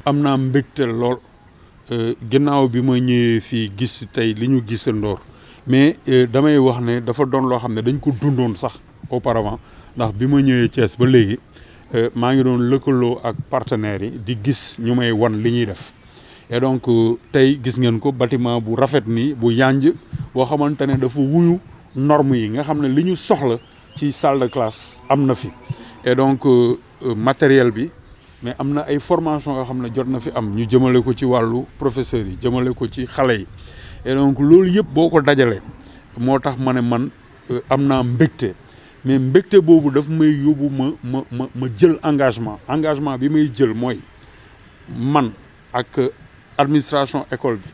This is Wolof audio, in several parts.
am naa mbégte lool ginnaaw bi ma ñëwee fii gis tey li ñu gisandoor mais damay wax ne dafa doon loo xam ne dañ ko dundoon sax auparavant ndax bi ma ñëwee Thiès ba léegi maa ngi doon lëkkaloo ak partenaires yi di gis ñu may wan li ñuy def et donc tey gis ngeen ko bâtiment bu rafet nii bu yanj boo xamante ne dafa wuyu normes yi nga xam ne li ñu soxla ci salle de classe am na fi et donc matériel bi mais am na ay formation yoo xam ne jot na fi am ñu jëmale ko ci wàllu professeurs yi jëmale ko ci xale yi et donc loolu yëpp boo ko dajalee moo tax ma ne man am naa mbégte mais mbégte boobu daf may yóbbu ma jël engagement bi may jël mooy man ak administration école bi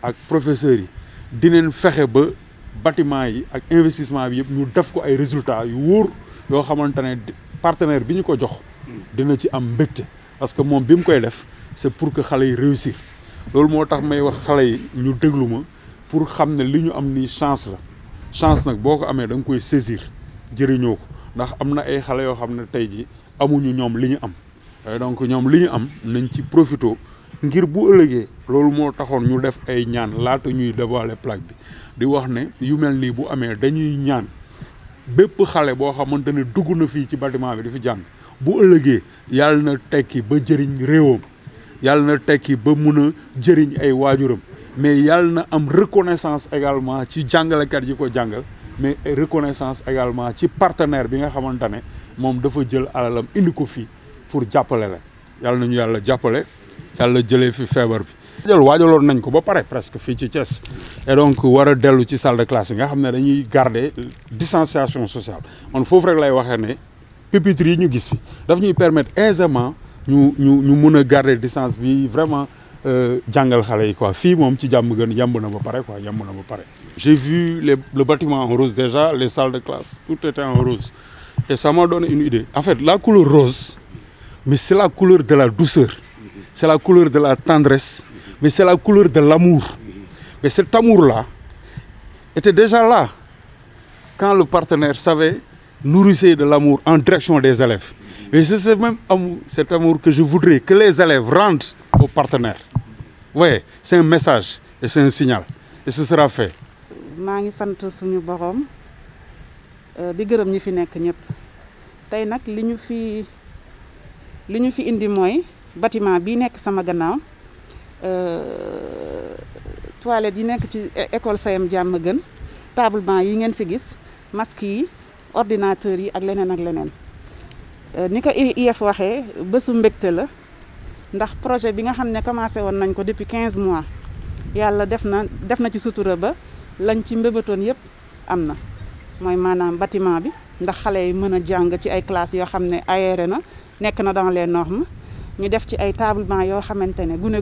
ak professeurs yi dinañ fexe ba bâtiment yi ak investissement bi yëpp ñu def ko ay résultats yu wóor yoo xamante ne partenaire bi ñu ko jox dina ci am mbégte parce que moom bi mu koy def c'est pour que xale yi réussir loolu moo tax may wax xale yi ñu déglu ma pour xam ne li ñu am nii chance la chance nag boo ko amee da nga koy saisir jëriñoo ko ndax am na ay xale yoo xam ne tey ji amuñu ñoom li ñu am donc ñoom li ñu am nañ ci profito ngir bu ëllëgee loolu moo taxoon ñu def ay ñaan laata ñuy dévoiler plaque bi di wax ne yu mel nii bu amee dañuy ñaan bépp xale boo xamante ne dugg na fii ci bâtiment bi di fi jàng bu ëllëgee yàlla na tekki ba jëriñ réewam yàlla na tekki ba mun a jëriñ ay waajuram mais yàlla na am reconnaissance également ci jàngalekat yi ko jàngal mais reconnaissance également ci partenaire bi nga xamante ne moom dafa jël alalam indi ko fii pour jàppale la yàlla nañu yàlla jàppale yàlla jëlee fi feebar bi. waajaloon nañ ko ba pare presque fii ci Thiès et donc war a dellu ci salle de classe yi nga xam ne dañuy garder distanciation sociale man foofu rek lay waxee ne pupitres yi ñu gis fi daf ñuy permettre aisément ñu mun a garder distance bi vraiment jàngal xale yi quoi fii moom ci jàmm gën yemb na ba pare quoi yemb na ba pare. J'ai vu le bâtiment en rose déjà, les salles de classe, tout était en rose. Et ça m'a donné une idée. En fait, la couleur rose, mais c'est la couleur de la douceur, c'est la couleur de la tendresse, mais c'est la couleur de l'amour. Mais cet amour-là était déjà là quand le partenaire savait nourrir de l'amour en direction des élèves. Et c'est ce même amour, cet amour que je voudrais que les élèves rendent aux partenaires. Oui, c'est un message et c'est un signal. Et ce sera fait. maa ngi sant suñu borom di gërëm ñi fi nekk ñëpp tey nag li ñu fi indi mooy bâtiment bi nekk sama gannaaw toilette yi nekk ci école Sayem Diamaguène table banc yi ngeen fi gis masque yi ordinateur yi ak leneen ak leneen ni ko IEF waxee bésu mbégte la ndax projet bi nga xam ne commencé woon nañ ko depuis 15 mois yàlla def na ci sutura ba lañ ci mbébatoon yëpp am na mooy maanaam bâtiment bi ndax xale yi mën a jàng ci ay classes yoo xam ne aéré na nekk na dans les normes ñu def ci ay table banc yoo xamante ne gune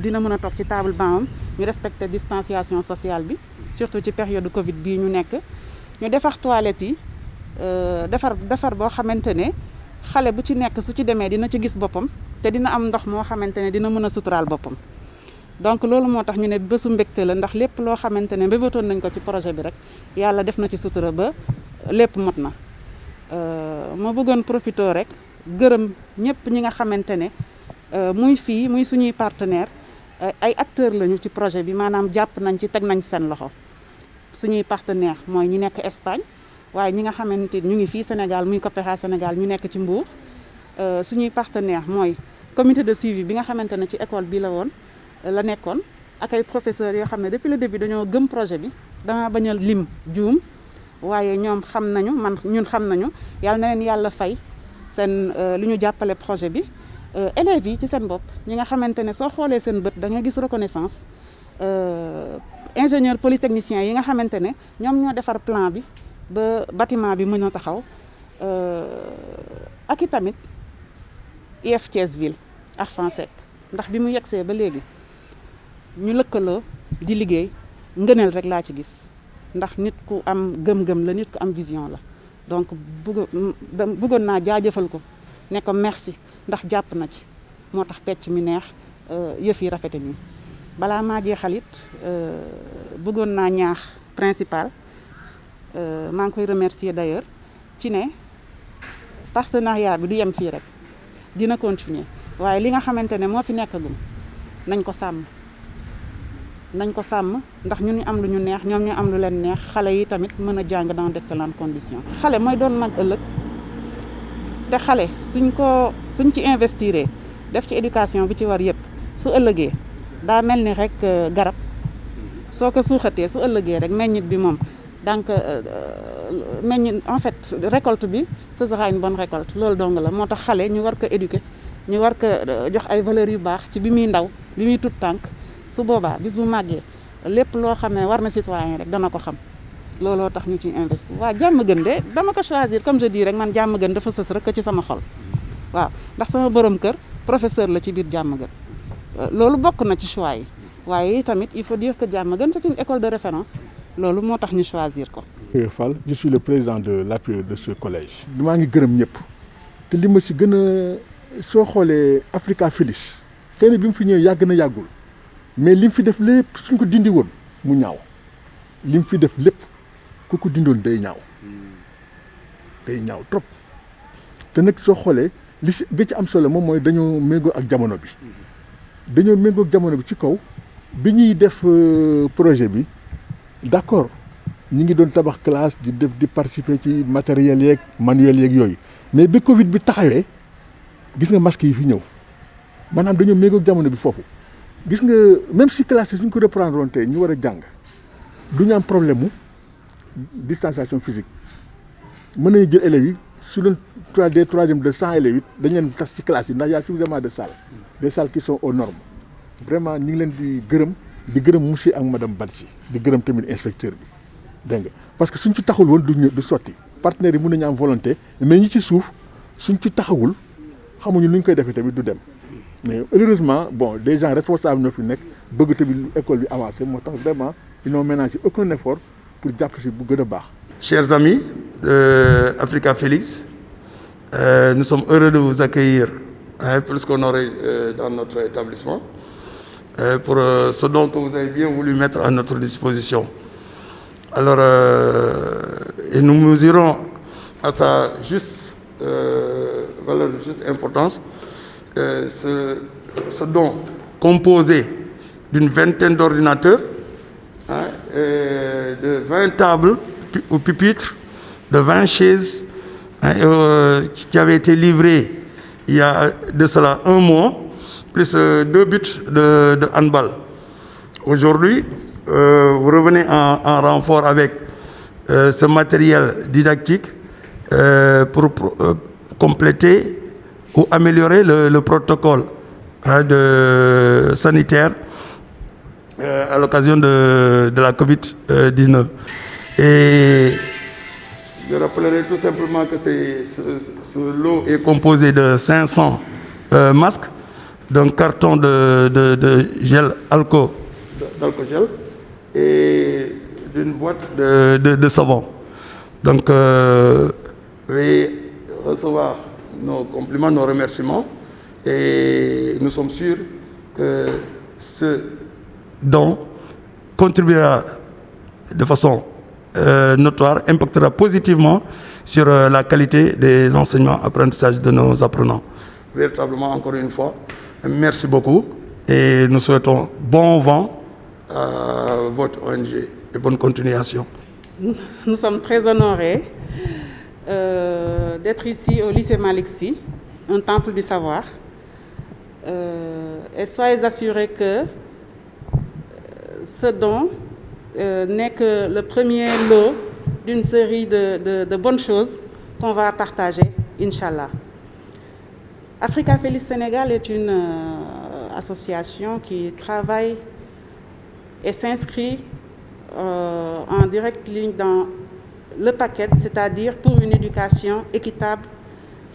dina mën a toog ci table banc am ñu respecter distanciation sociale bi surtout ci période Covid bii ñu nekk ñu defar toilettes yi defar boo xamante ne xale bu ci nekk su ci demee dina ci gis boppam te dina am ndox moo xamante ne dina mën a suturaal boppam donc loolu moo tax ñu ne bésu mbégte la ndax lépp loo xamante ne mbébatoon nañ ko ci projet bi rek yàlla def na ci sutura ba lépp mot na ma bëggoon profiter rek gërëm ñëpp ñi nga xamante ne muy fii muy suñuy partenaire ay acteurs lañu ci projet bi maanaam jàpp nañ ci teg nañ seen loxo suñuy partenaire mooy ñi nekk Espagne waaye ñi nga xamante ñu ngi fii Sénégal muy COPEHA Sénégal ñu nekk ci Mbour suñuy partenaire mooy comité de suivi bi nga xamante ne ci école bi la nekkoon ak ay professeurs yoo xam ne depuis le début dañoo gëm projet bi dama bañ a lim juum waaye ñoom xam nañu ñun xam nañu yàlla na leen yàlla fay seen li ñu jàppale projet bi élèves yi ci seen bopp ñi nga xamante ne soo xoolee seen bët da nga gis reconnaissance ingénieur polytechnicien yi nga xamante ne ñoom ñoo defar plan bi ba bâtiment bi mën a taxaw ak i tamit IEF Thiès Ville ak FANSEC ndax bi mu yegsee ba léegi ñu lëkkaloo di liggéey ngëneel rek laa ci gis ndax nit ku am gëm-gëm la nit ku am vision la donc bëggoon naa jaajëfal ko ne ko merci ndax jàpp na ci moo tax pecc mi neex yëf yi rafete nii balaa maa jeexal it bëggoon naa ñaax principal maa ngi koy remercier d'ailleurs ci ne partenariat bi du yem fii rek dina continuer waaye li nga xamante ne moo fi nekkagum nañ ko sàmm ndax ñun ñu am lu ñu neex ñoom ñu am lu leen neex xale yi tamit mën a jàng dans d'excellentes conditions. xale mooy doon mag ëllëg te xale suñ ci investir def ci éducation bi ci war yëpp su ëllëgee daa mel ni rek garab soo ko suuxatee su ëllëgee rek meññit bi moom donc en fait récolte bi ce sera une bonne récolte loolu dong la moo tax xale ñu war ko éduquer ñu war ko jox ay valeurs yu baax ci bi muy ndaw bi muy tut tànk su boobaa bis bu màggee lépp loo xam ne war na citoyen rek dana ko xam looloo tax ñu ciy investir. waaw jàmm gën de dama ko choisir comme je dis rek man jàmm gën dafa sës rek ci sama xol waaw ndax sama borom kër professeur la ci biir jàmm gën loolu bokk na ci choix yi waaye tamit il faut dire que jàmm gën c'est une école de référence loolu moo tax ñu choisir ko. Fall, je suis le président de l'APE de ce collège. maa ngi gërëm ñëpp te li ma si gën a soo xoolee Africa Félix tey bi mu fi ñëwee yàgg na yàggul mais li mu fi def lépp suñ ko dindi woon mu ñaaw li mu fi def lépp ku ko dindoon day ñaaw trop te nag soo xoolee li si bi ci am solo moom mooy dañoo méngoo ak jamono bi ci kaw bi ñuy def projet bi d'accord ñi ngi doon tabax classe di participer ci matériel yeeg manuel yeeg yooyu mais bi Covid bi taxawee gis nga masque yi fi ñëw maanaam dañoo méngoo ak jamono bi foofu gis nga même si classe yi suñ ko reprendre woon tey ñu war a jàng du ñu am problème mu distanciation physique mën nañu jël élèves yi su doon troisième de 100 élèves it dañ leen tas ci classe yi ndax y a suffisamment de salles des salles qui sont aux normes vraiment ñu ngi leen di gërëm monsieur ak madame Badji di gërëm tamit inspecteur bi dégg nga parce que suñ ci taxawul woon du sotti partenaires yi mën nañu am volonté mais ñi ci suuf suñ ci taxawul xamuñu nu ñu koy defee tamit du dem mais heureusement bon des gens responsables ñoo fi nekk bëgg tamit école bi avancé moo tax vraiment ils n'ont ménagé aucun effort pour jàpp si bu gën a baax. Chers amis de Africa Félix, nous sommes heureux de vous accueillir plus qu'honorés dans notre établissement pour ce don que vous avez bien voulu mettre à notre disposition. Alors, et nous mesurons à sa juste valeur, juste importance, ce don composé d'une vingtaine d'ordinateurs, de 20 tables ou pupitres, de 20 chaises, qui avait été livré il y a de cela un mois, plus 2 buts de handball. Aujourd'hui, vous revenez en renfort avec ce matériel didactique pour compléter ou améliorer le protocole sanitaire à l'occasion de la Covid-19. Et je rappellerai tout simplement que ce lot est composé de 500 masques, d'un carton de gel d'alcool et d'une boîte de savon. Donc, veuillez recevoir nos compliments, nos remerciements, et nous sommes sûrs que ce don contribuera de façon notoire, impactera positivement sur la qualité des enseignements, apprentissages de nos apprenants. Véritablement, encore une fois, merci beaucoup et nous souhaitons bon vent à votre ONG et bonne continuation. Nous sommes très honorés d'être ici au lycée Malick Sy, un temple du savoir. Et soyez assurés que ce don n'est que le premier lot d'une série de bonnes choses qu'on va partager, Inch'Allah. Africa Félix Sénégal est une association qui travaille et s'inscrit en directe ligne dans le paquet, c'est-à-dire pour une éducation équitable,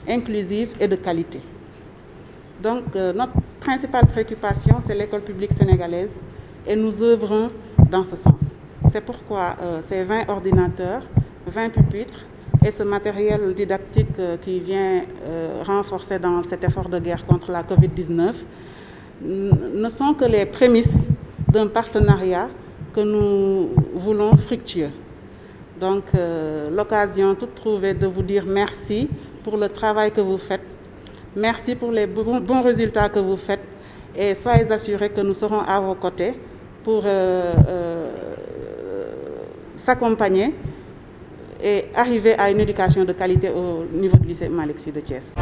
inclusive et de qualité. Donc, notre principale préoccupation, c'est l'école publique sénégalaise et nous œuvrons dans ce sens. C'est pourquoi ces 20 ordinateurs, 20 pupitres et ce matériel didactique qui vient renforcer dans cet effort de guerre contre la Covid-19 ne sont que les prémices d'un partenariat que nous voulons fructueux. Donc, l'occasion toute trouvée de vous dire merci pour le travail que vous faites, Merci pour les bons résultats que vous faites et soyez assurés que nous serons à vos côtés pour s'accompagner et arriver à une éducation de qualité au niveau du lycée Malick Sy de Thiès.